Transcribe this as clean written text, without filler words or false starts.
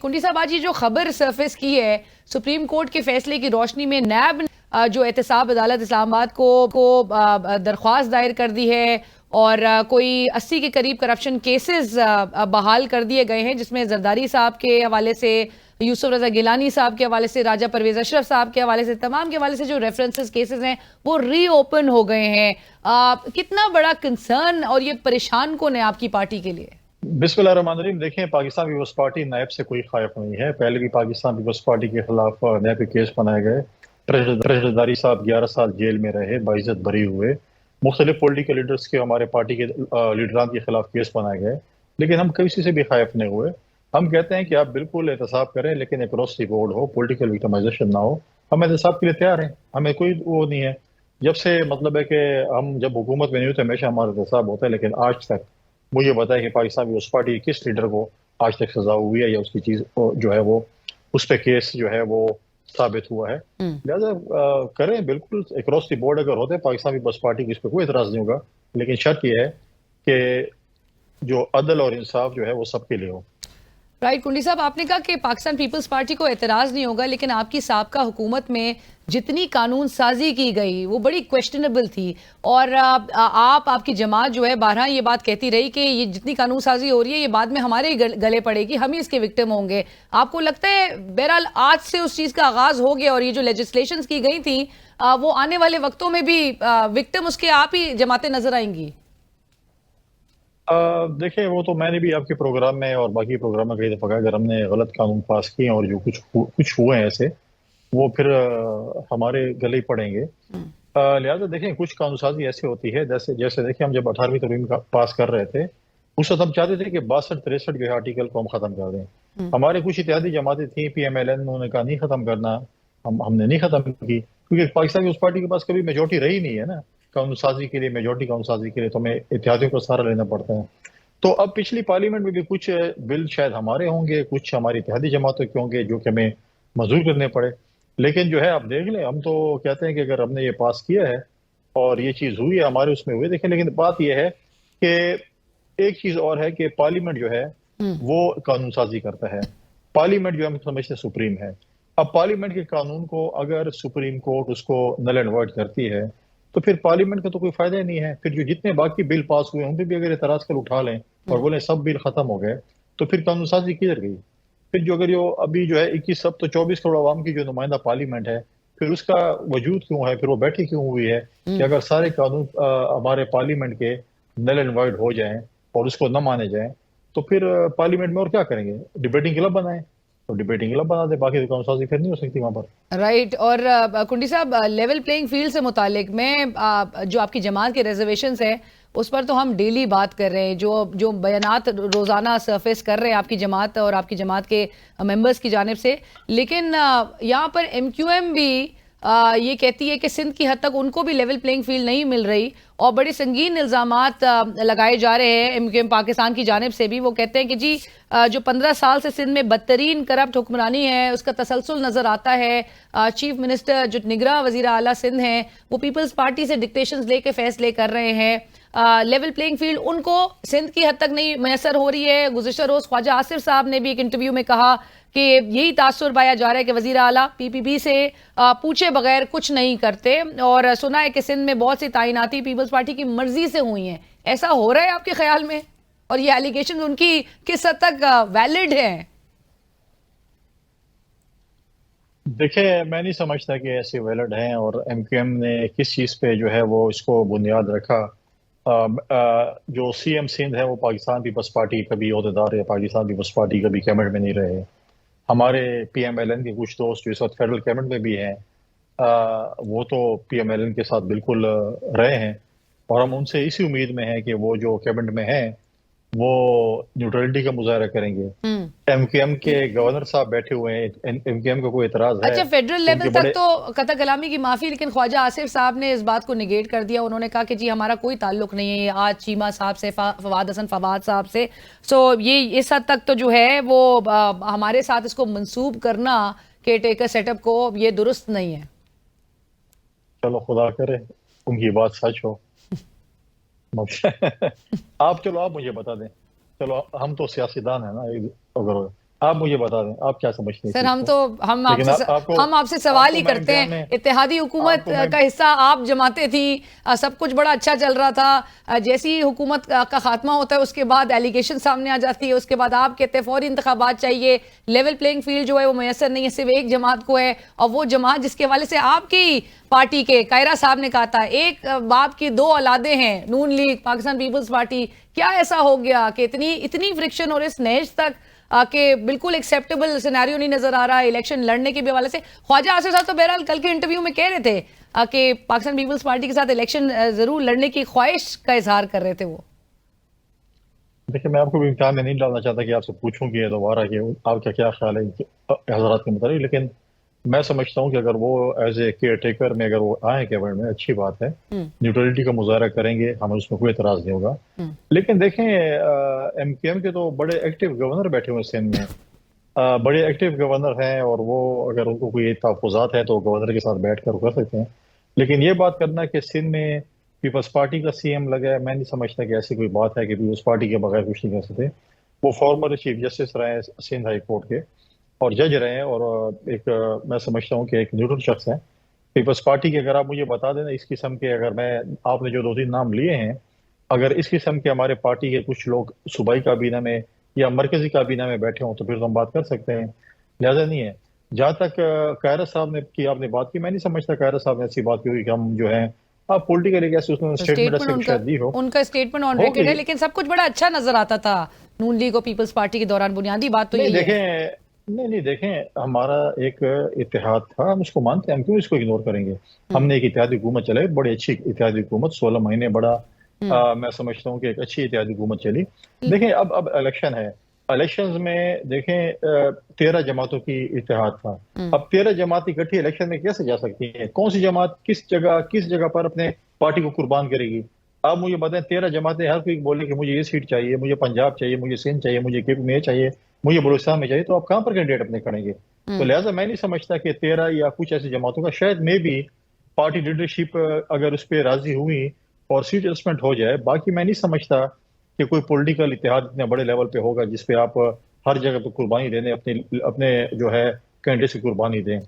کنڈی صاحب، آج یہ جو خبر سرفیس کی ہے سپریم کورٹ کے فیصلے کی روشنی میں، نیب جو احتساب عدالت اسلام آباد کو درخواست دائر کر دی ہے اور کوئی 80 کے قریب کرپشن کیسز بحال کر دیے گئے ہیں، جس میں زرداری صاحب کے حوالے سے، یوسف رضا گیلانی صاحب کے حوالے سے، راجہ پرویز اشرف صاحب کے حوالے سے، تمام کے حوالے سے جو ریفرنسز کیسز ہیں وہ ری اوپن ہو گئے ہیں۔ کتنا بڑا کنسرن اور یہ پریشان کون ہے آپ کی پارٹی کے لیے؟ بسم اللہ الرحمن الرحیم۔ دیکھیں، پاکستان پیپلز پارٹی نیب سے کوئی خائف نہیں ہے۔ پہلے بھی پاکستان پیپلز پارٹی کے خلاف نیب کے کیس بنائے گئے۔ زرداری صاحب 11 سال جیل میں رہے، باعزت بری ہوئے۔ مختلف پولیٹیکل لیڈرز کے، ہمارے پارٹی کے لیڈران کے خلاف کیس بنائے گئے، لیکن ہم کسی سے بھی خائف نہیں ہوئے۔ ہم کہتے ہیں کہ آپ بالکل احتساب کریں، لیکن across the board who, political victimization نہ ہو۔ ہم احتساب کے لیے تیار ہیں، ہمیں کوئی وہ نہیں ہے۔ جب سے مطلب ہے کہ ہم جب حکومت میں نہیں ہوتے ہمیشہ ہمارا احتساب ہوتا ہے، لیکن آج تک مجھے بتایا کہ پاکستان پیپلز پارٹی کس لیڈر کو آج تک سزا ہوئی ہے یا اس کی چیز جو ہے وہ اس پہ کیس جو ہے وہ ثابت ہوا ہے۔ لہٰذا کریں بالکل، اکراس دی بورڈ اگر ہوتے پاکستان پیپلز پارٹی کی، اس پہ کوئی اعتراض نہیں ہوگا، لیکن شرط یہ ہے کہ جو عدل اور انصاف جو ہے وہ سب کے لیے ہو۔ رائٹ کنڈی صاحب، آپ نے کہا کہ پاکستان پیپلز پارٹی کو اعتراض نہیں ہوگا، لیکن آپ کی سابقہ حکومت میں جتنی قانون سازی کی گئی وہ بڑی کویسچنیبل تھی، اور آپ کی جماعت جو ہے بارہا یہ بات کہتی رہی کہ یہ جتنی قانون سازی ہو رہی ہے یہ بعد میں ہمارے ہی گلے پڑے گی، ہم ہی اس کے وکٹم ہوں گے۔ آپ کو لگتا ہے بہرحال آج سے اس چیز کا آغاز ہو گیا، اور یہ جو لیجسلیشنز کی گئی تھیں وہ آنے والے وقتوں میں بھی وکٹم اس کے آپ ہی جماعتیں نظر آئیں گی؟ دیکھیں، وہ تو میں نے بھی آپ کے پروگرام میں اور باقی پروگرام میں کئی دفعہ کہا، اگر ہم نے غلط قانون پاس کیے اور جو کچھ ہوئے ہیں ایسے، وہ پھر ہمارے گلے ہی پڑیں گے۔ لہٰذا دیکھیں، کچھ قانون سازی ایسی ہوتی ہے، جیسے دیکھیں، ہم جب 18ویں ترمیم پاس کر رہے تھے اس وقت ہم چاہتے تھے کہ 62-63 جو ہے آرٹیکل کو ہم ختم کر دیں۔ ہمارے کچھ اتحادی جماعتیں تھیں، پی ایم ایل این، انہوں نے کہا نہیں ختم کرنا، ہم نے نہیں ختم کی، کیونکہ پاکستان کی اس پارٹی کے پاس کبھی میجورٹی رہی نہیں ہے نا قانون سازی کے لیے۔ میجورٹی قانون سازی کے لیے تو ہمیں اتحادیوں کا سہارا لینا پڑتا ہے۔ تو اب پچھلی پارلیمنٹ میں بھی کچھ بل شاید ہمارے ہوں گے، کچھ ہماری اتحادی جماعتوں کے ہوں گے جو کہ ہمیں منظور کرنے پڑے، لیکن جو ہے آپ دیکھ لیں، ہم تو کہتے ہیں کہ اگر ہم نے یہ پاس کیا ہے اور یہ چیز ہوئی ہے ہمارے اس میں ہوئی، دیکھیں، لیکن بات یہ ہے کہ ایک چیز اور ہے کہ پارلیمنٹ جو ہے وہ قانون سازی کرتا ہے۔ پارلیمنٹ جو ہم سمجھتے ہیں سپریم ہے۔ اب پارلیمنٹ کے قانون کو اگر سپریم کورٹ اس کو نل اینڈ وائڈ کرتی ہے تو پھر پارلیمنٹ کا تو کوئی فائدہ ہی نہیں ہے۔ پھر جو جتنے باقی بل پاس ہوئے ان پہ بھی اگر اعتراض کر اٹھا لیں اور بولیں سب بل ختم ہو گئے تو پھر قانون سازی کدھر گئی؟ پھر جو اگر ابھی جو ہے 21 سب تو 24 کروڑ عوام کی جو نمائندہ پارلیمنٹ ہے، پھر اس کا وجود کیوں ہے؟ پھر وہ بیٹھی کیوں ہوئی ہے کہ اگر سارے قانون ہمارے پارلیمنٹ کے نل اینڈ وائڈ ہو جائیں اور اس کو نہ مانے جائیں تو پھر پارلیمنٹ میں اور کیا کریں گے؟ ڈیبیٹنگ کلب بنائیں تو ڈیبیٹنگ کلب بنا دیں، باقی قانون سازی پھر نہیں ہو سکتی وہاں پر۔ رائٹ، اور کنڈی صاحب، لیول پلینگ فیلڈ سے متعلق میں جو آپ کی جماعت کے ریزرویشنز ہیں اس پر تو ہم ڈیلی بات کر رہے ہیں، جو بیانات روزانہ سرفیس کر رہے ہیں آپ کی جماعت اور آپ کی جماعت کے ممبرز کی جانب سے، لیکن یہاں پر ایم کیو ایم بھی یہ کہتی ہے کہ سندھ کی حد تک ان کو بھی لیول پلینگ فیلڈ نہیں مل رہی، اور بڑے سنگین الزامات لگائے جا رہے ہیں ایم کیو ایم پاکستان کی جانب سے بھی۔ وہ کہتے ہیں کہ جی جو 15 سال سے سندھ میں بدترین کرپٹ حکمرانی ہے اس کا تسلسل نظر آتا ہے۔ چیف منسٹر جو نگراں وزیر اعلیٰ سندھ ہیں وہ پیپلز پارٹی سے ڈکٹیشنز لے کے فیصلے کر رہے ہیں۔ لیول پلینگ فیلڈ ان کو سندھ کی حد تک نہیں میسر ہو رہی ہے۔ گزشتہ روز خواجہ آصف صاحب نے بھی ایک انٹرویو میں کہا کہ یہی تاثر پایا جا رہا ہے کہ وزیر اعلیٰ پی پی پی سے پوچھے بغیر کچھ نہیں کرتے، اور سنا ہے کہ سندھ میں بہت سی تعیناتی پیپلز پارٹی کی مرضی سے ہوئی ہیں۔ ایسا ہو رہا ہے آپ کے خیال میں؟ اور یہ ایلیگیشن ان کی کس حد تک ویلڈ ہیں؟ دیکھیں، میں نہیں سمجھتا کہ ایسے ویلڈ ہیں، اور ایم کیو ایم نے کس چیز پہ جو ہے وہ اس کو بنیاد رکھا۔ جو سی ایم سندھ ہے وہ پاکستان پیپلز پارٹی کبھی عہدیدار یا پاکستان پیپلز پارٹی کبھی کیبنٹ میں نہیں رہے۔ ہمارے پی ایم ایل این کے کچھ دوست جو اس وقت فیڈرل کیبنٹ میں بھی ہیں وہ تو پی ایم ایل این کے ساتھ بالکل رہے ہیں، اور ہم ان سے اسی امید میں ہیں کہ وہ جو کیبنٹ میں ہیں وہ نیوٹرلٹی کا مظاہرہ کریں گے۔ ایم کیو ایم کے گورنر صاحب بیٹھے ہوئے ہیں، ایم کیو ایم کا کوئی اعتراض ہے؟ اچھا، فیڈرل لیول تک تو قطع کلامی کی معافی، لیکن خواجہ آصف صاحب نے اس بات کو نگیٹ کر دیا۔ انہوں نے کہا کہ جی ہمارا کوئی تعلق نہیں ہے یہ آج چیمہ صاحب سے، فواد حسن فواد صاحب سے، سو یہ اس حد تک تو جو ہے وہ ہمارے ساتھ اس کو منسوب کرنا کہ ٹیکر سیٹ اپ کو یہ درست نہیں ہے۔ چلو خدا کرے ان کی بات سچ ہو۔ آپ مجھے بتا دیں، چلو ہم تو سیاسی دان ہیں نا، اگر آپ مجھے بتا دیں آپ کیا سمجھتے ہیں اس سر چیز ہم کو. تو ہم آپ لیکن سے ہم آپ سے سوال ہی کرتے ہیں. اتحادی حکومت کا حصہ آپ جماعتیں تھیں, سب کچھ بڑا اچھا چل رہا تھا, جیسی حکومت کا خاتمہ ہوتا ہے اس کے بعد ایلیگیشن سامنے آ جاتی ہے, اس کے بعد آپ کہتے ہیں فوری انتخابات چاہیے, لیول پلینگ فیلڈ جو ہے وہ میسر نہیں ہے, صرف ایک جماعت کو ہے, اور وہ جماعت جس کے حوالے سے آپ کی پارٹی کے قائرہ صاحب نے کہا تھا ایک باپ کی دو اولادیں ہیں, نون لیگ, پاکستان پیپلز پارٹی. کیا ایسا ہو گیا کہ اتنی فرکشن اور اس نہج تک کہ بالکل ایکسیپٹیبل سینیریو نہیں نظر آ رہا ہے الیکشن لڑنے کے بھی حوالے سے؟ خواجہ آصف صاحب تو بہرحال کل کے انٹرویو میں کہہ رہے تھے کہ پاکستان پیپلز پارٹی کے ساتھ الیکشن ضرور لڑنے کی خواہش کا اظہار کر رہے تھے وہ. دیکھیں میں آپ کو بھی امتحان میں نہیں ڈالنا چاہتا کہ آپ سے پوچھوں کہ دوبارہ کہ آپ کا کیا خیال ہے حضرات کے متعلق, لیکن میں سمجھتا ہوں کہ اگر وہ ایز اے کیئر ٹیکر میں اگر وہ آئیں کیبنٹ میں اچھی بات ہے, نیوٹرلٹی کا مظاہرہ کریں گے, ہمیں اس میں کوئی اعتراض نہیں ہوگا. لیکن دیکھیں ایم کیو ایم کے تو بڑے ایکٹیو گورنر بیٹھے ہوئے سندھ میں, بڑے ایکٹیو گورنر ہیں, اور وہ اگر ان کو کوئی تحفظات ہیں تو گورنر کے ساتھ بیٹھ کر کر سکتے ہیں. لیکن یہ بات کرنا کہ سندھ میں پیپلز پارٹی کا سی ایم لگا ہے, میں نہیں سمجھتا کہ ایسی کوئی بات ہے کہ اس پارٹی کے بغیر کچھ نہیں کر سکتے. وہ فارمر چیف جسٹس رہے ہیں سندھ ہائی کورٹ کے اور جج رہے ہیں, اور ایک میں سمجھتا ہوں کہ ایک نیوٹرل شخص ہے. پیپلز پارٹی کے اگر آپ مجھے بتا دیں اس قسم کے, اگر میں آپ نے جو 2-3 نام لیے ہیں, اگر اس قسم کے ہمارے پارٹی کے کچھ لوگ صوبائی کابینہ میں یا مرکزی کابینہ میں بیٹھے ہوں تو پھر تو ہم بات کر سکتے ہیں, لہٰذا نہیں ہے. جہاں تک قائرہ صاحب نے کی آپ نے بات کی, میں نہیں سمجھتا قائرہ صاحب نے ایسی بات کی ہوئی کہ ہم جو ہیں آپ پولیٹیکلی کیسے اس نے اسٹیٹمنٹ شاید دی ہو. ان کا اسٹیٹمنٹ آن ریکارڈ ہے, لیکن سب کچھ بڑا اچھا نظر آتا تھا نون لیگ اور پیپلز پارٹی کے دوران. بنیادی بات تو یہی ہے. نہیں دیکھیں ہمارا ایک اتحاد تھا, ہم اس کو مانتے ہیں, ہم کیوں اس کو اگنور کریں گے. ہم نے ایک اتحادی حکومت چلائی, بڑی اچھی اتحادی حکومت, 16 مہینے, بڑا میں سمجھتا ہوں کہ ایک اچھی اتحادی حکومت چلی. دیکھیں اب الیکشن ہے, الیکشنز میں دیکھیں 13 جماعتوں کی اتحاد تھا. اب 13 جماعت اکٹھی الیکشن میں کیسے جا سکتی ہیں؟ کون سی جماعت کس جگہ پر اپنے پارٹی کو قربان کرے گی؟ آپ مجھے بتائیں 13 جماعتیں ہر کوئی بولے کہ مجھے یہ سیٹ چاہیے, مجھے پنجاب چاہیے, مجھے سندھ چاہیے, مجھے کے پی میں چاہیے, مجھے بلوچستان میں چاہیے, تو آپ کہاں پر کینڈیڈیٹ اپنے کھڑیں گے؟ تو لہٰذا میں نہیں سمجھتا کہ 13 یا کچھ ایسی جماعتوں کا شاید میں بھی پارٹی لیڈرشپ اگر اس پہ راضی ہوئی اور سیٹ ایڈجسٹمنٹ ہو جائے. باقی میں نہیں سمجھتا کہ کوئی پولیٹیکل اتحاد اتنے بڑے لیول پہ ہوگا جس پہ آپ ہر جگہ پہ قربانی دینے اپنے جو ہے کینڈیڈیٹ سے قربانی دیں.